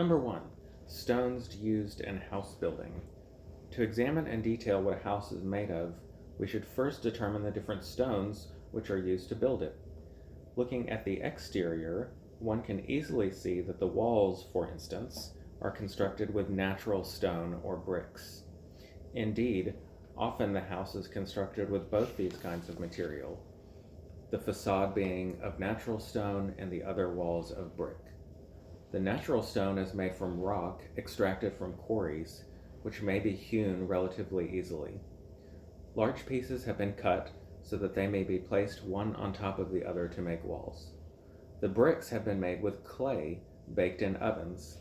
Number 1. Stones used in house building. To examine in detail what a house is made of, we should first determine the different stones which are used to build it. Looking at the exterior, one can easily see that the walls, for instance, are constructed with natural stone or bricks. Indeed, often the house is constructed with both these kinds of material, the facade being of natural stone and the other walls of brick. The natural stone is made from rock extracted from quarries, which may be hewn relatively easily. Large pieces have been cut so that they may be placed one on top of the other to make walls. The bricks have been made with clay baked in ovens.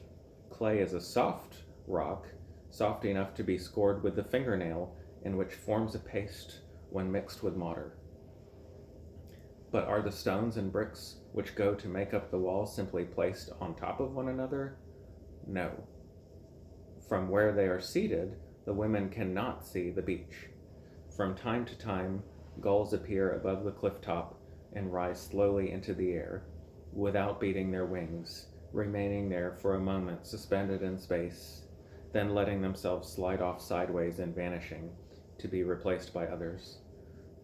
Clay is a soft rock, soft enough to be scored with the fingernail, and which forms a paste when mixed with mortar. But are the stones and bricks which go to make up the wall simply placed on top of one another? No. From where they are seated, the women cannot see the beach. From time to time, gulls appear above the cliff top and rise slowly into the air, without beating their wings, remaining there for a moment suspended in space, then letting themselves slide off sideways and vanishing, to be replaced by others.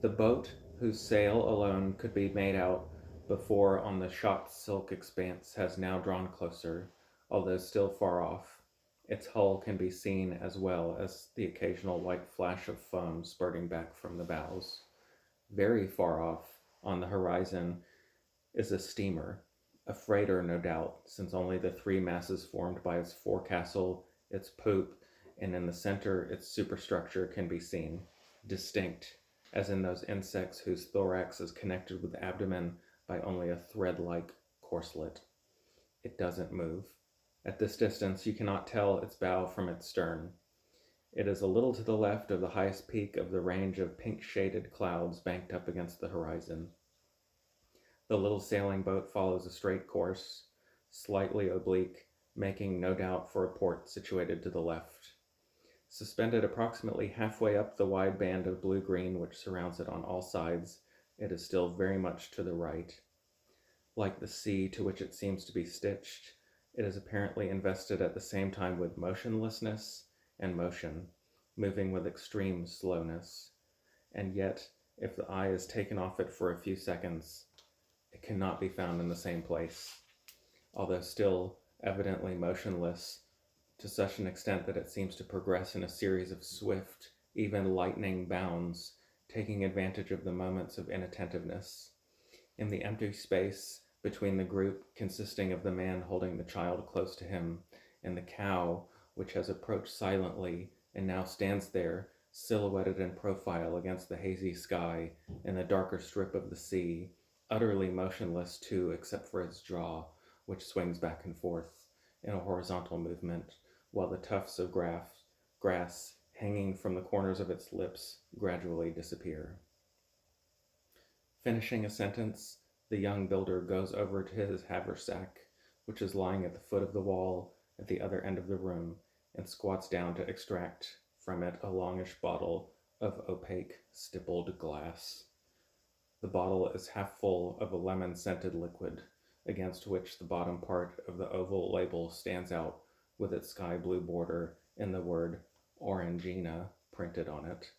The boat, whose sail alone could be made out before on the shot silk expanse, has now drawn closer, although still far off. Its hull can be seen as well as the occasional white flash of foam spurting back from the bows. Very far off, on the horizon, is a steamer, a freighter no doubt, since only the three masses formed by its forecastle, its poop, and in the center its superstructure can be seen, distinct, as in those insects whose thorax is connected with the abdomen by only a thread-like corselet. It doesn't move. At this distance you cannot tell its bow from its stern. It is a little to the left of the highest peak of the range of pink-shaded clouds banked up against the horizon. The little sailing boat follows a straight course, slightly oblique, making no doubt for a port situated to the left. Suspended approximately halfway up the wide band of blue-green which surrounds it on all sides, it is still very much to the right. Like the sea to which it seems to be stitched, it is apparently invested at the same time with motionlessness and motion, moving with extreme slowness. And yet, if the eye is taken off it for a few seconds, it cannot be found in the same place, although still evidently motionless to such an extent that it seems to progress in a series of swift, even lightning bounds, taking advantage of the moments of inattentiveness. In the empty space between the group consisting of the man holding the child close to him and the cow which has approached silently and now stands there, silhouetted in profile against the hazy sky and the darker strip of the sea, utterly motionless too except for its jaw, which swings back and forth in a horizontal movement, while the tufts of grass hanging from the corners of its lips gradually disappear. Finishing a sentence, the young builder goes over to his haversack, which is lying at the foot of the wall at the other end of the room, and squats down to extract from it a longish bottle of opaque, stippled glass. The bottle is half full of a lemon-scented liquid, against which the bottom part of the oval label stands out with its sky blue border and the word Orangina printed on it.